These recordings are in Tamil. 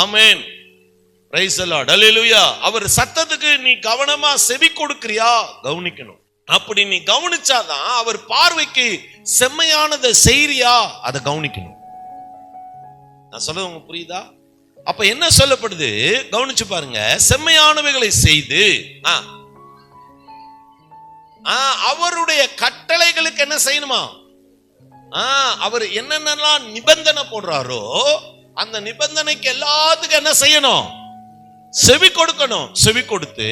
ஆமென். Price the Lord. ஹல்லேலூயா. அவர் சத்தத்துக்கு நீ கவனமா செவி கொடுக்கிறியா? கவனிக்கணும். அப்படி நீ கவனிச்சாதான் அவர் பார்வைக்கு செம்மையானதை செய்றியா அதை கவனிக்கணும். நான் சொல்றது உங்களுக்கு புரியுதா? அப்ப என்ன சொல்லப்படுது கவனிச்சு பாருங்க. செம்மையானவைகளை செய்து அவருடைய கட்டளைகளுக்கு என்ன செய்யணுமா? அவர் என்னென்னலாம் நிபந்தனை போடுறாரோ அந்த நிபந்தனைக்கு எல்லாத்துக்கும் என்ன செய்யணும்? செவி கொடுக்கணும். செவி கொடுத்து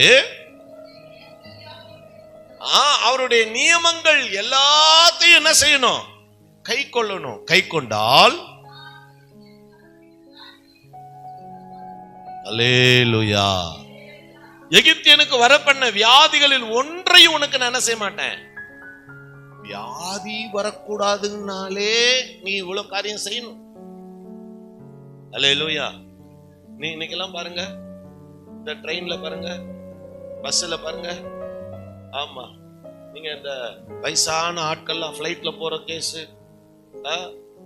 அவருடைய நியமங்கள் எல்லாத்தையும் என்ன செய்யணும்? கை கொள்ளணும். கை கொண்டால் அல்லேலூயா. எகிப்தியனுக்கு வர பண்ண வியாதிகளில் ஒன்றையும் உனக்கு நான் என்ன செய்ய மாட்டேன். வியாதி வரக்கூடாதுன்னாலே நீ இவ்வளவு காரியம் செய்யணும். அல்லேலூயா. நீ இன்னைக்கெல்லாம் பாருங்க, இந்த ட்ரெயின்ல பாருங்க, பஸ்ல பாருங்க. ஆமா, நீங்க இந்த வயசான ஆட்கள்லாம் பிளைட்ல போற கேஸ்,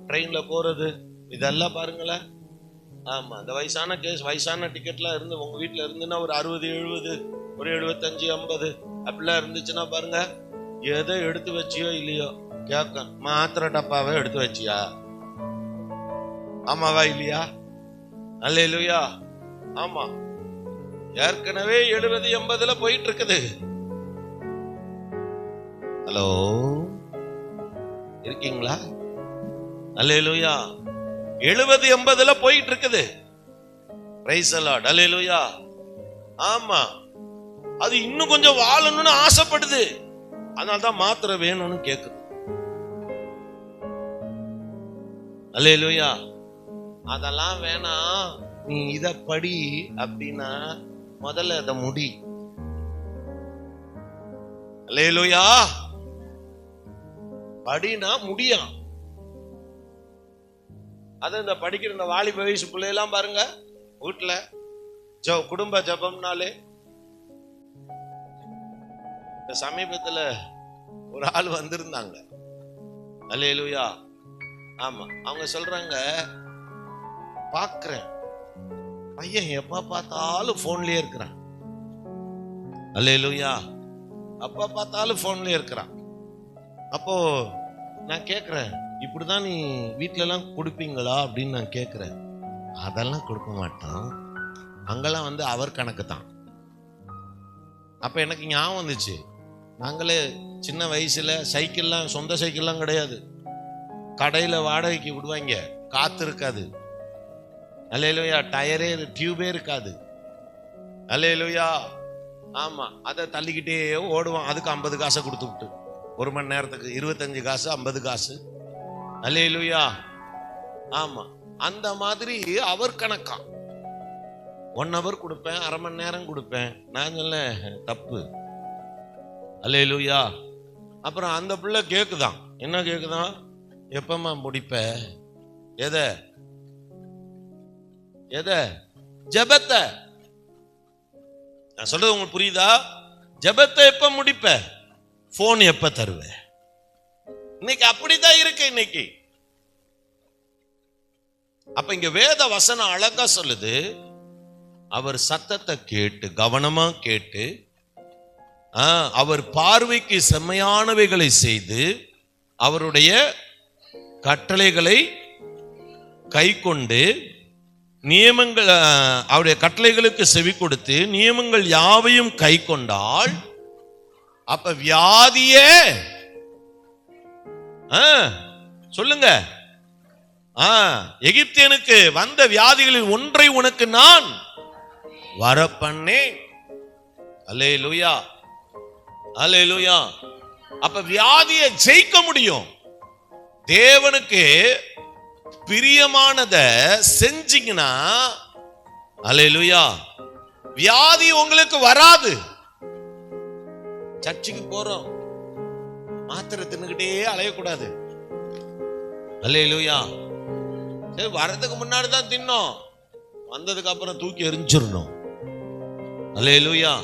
ட்ரெயின்ல போறது, இதெல்லாம் பாருங்களேன். ஆமா, இந்த வயசான கேஸ், வயசான டிக்கெட்லாம் இருந்து உங்க வீட்டுல இருந்துன்னா ஒரு 60 70 ஒரு 75 50 அப்படிலாம் இருந்துச்சுன்னா பாருங்க, எதை எடுத்து வச்சியோ இல்லையோ கேட்க, மாத்திரை டப்பாவே எடுத்து வச்சியா? ஆமாவா இல்லையா? அல்லேலூயா. ஆமா, ஏற்கனவே 70 80 போயிட்டு இருக்குது. ஹலோ, இருக்கீங்களா? அல்லேலூயா. 70 80 போயிட்டு இருக்குது. Praise the Lord. அல்லேலூயா. ஆமா, அது இன்னும் கொஞ்சம் வாழணும்னு ஆசைப்படுது. அதனால்தான் மாத்திரை வேணும்னு கேக்குது. அல்லேலூயா. அதெல்லாம் வேணாம், நீ இத படி அப்படின்னா முதல்ல அத முடி. அல்லேலூயா. படினா முடியும். அத இந்த படிக்கிற இந்த வாலிப வயசு பிள்ளையெல்லாம் பாருங்க, வீட்டுல குடும்ப ஜபம்னாலே. இந்த சமீபத்துல ஒரு ஆள் வந்திருந்தாங்க. அல்லேலூயா. ஆமா, அவங்க சொல்றாங்க, பாக்குறேன் பையன் எப்ப பார்த்தாலும் போன்லயே இருக்கிறான். அல்லேலூயா. அப்ப பார்த்தாலும் போன்லயே இருக்கிறான். அப்போ நான் கேக்குறேன், இப்படிதான் நீ வீட்டுல எல்லாம் கொடுப்பீங்களா அப்படின்னு நான் கேக்குறேன். அதெல்லாம் கொடுக்க மாட்டோம், அங்கெல்லாம் வந்து அவர் கணக்கு தான். அப்ப எனக்கு ஞாபகம் வந்துச்சு, நாங்களே சின்ன வயசுல சைக்கிள்லாம், சொந்த சைக்கிள்லாம் கிடையாது, கடையில வாடகைக்கு விடுவாங்க, காத்து இருக்காது. அல்லேலூயா. டயரே டியூபே இருக்காது. அல்லேலூயா. ஆமா, அதை தள்ளிக்கிட்டே ஓடுவான். அதுக்கு 50 காசை கொடுத்து விட்டு, ஒரு மணி நேரத்துக்கு 25 காசு 50 காசு. அல்லேலூயா. ஆமா, அந்த மாதிரி அவர் கணக்கா. 1 hour கொடுப்பேன், அரை மணி நேரம் கொடுப்பேன். நான் சொல்ல தப்பு. அல்லேலூயா. அப்புறம் அந்த பிள்ளை கேக்குதான். என்ன கேக்குதான்? எப்பமா முடிப்ப? எதை? ஜெபத்தை. நான் சொல்றது உங்களுக்கு புரியுதா? ஜெபத்தை எப்ப முடிப்ப? போன் எப்ப தருவ? இன்னைக்கு அப்படிதான் இருக்கு இன்னைக்கு. அப்ப இங்க வேத வசனம் அழகா சொல்லுது, அவர் சத்தத்தை கேட்டு கவனமா கேட்டு அவர் பார்வைக்கு செம்மையானவைகளை செய்து அவருடைய கட்டளைகளை கை கொண்டு நியமங்கள், அவருடைய கட்டளைகளுக்கு செவி கொடுத்து நியமங்கள் யாவையும் கை கொண்டால் அப்ப வியாதியே சொல்லுங்க, எகிப்தியனுக்கு வந்த வியாதிகளில் ஒன்றை உனக்கு நான் வரப்பண்ணேன். அல்லேலூயா. அல்லேலூயா. அப்ப வியாதியை ஜெயிக்க முடியும். தேவனுக்கு பிரியமானத செஞ்சீங்கன்னா அல்லேலூயா, வியாதி உங்களுக்கு வராது. சர்ச்சுக்கு போறோம், மாத்திரை தின்னுகிட்டே அலையக்கூடாது. அல்லேலூயா. வரதுக்கு முன்னாடி தான் தின்னோம், வந்ததுக்கு அப்புறம் தூக்கி எரிஞ்சிடணும். அல்லேலூயா.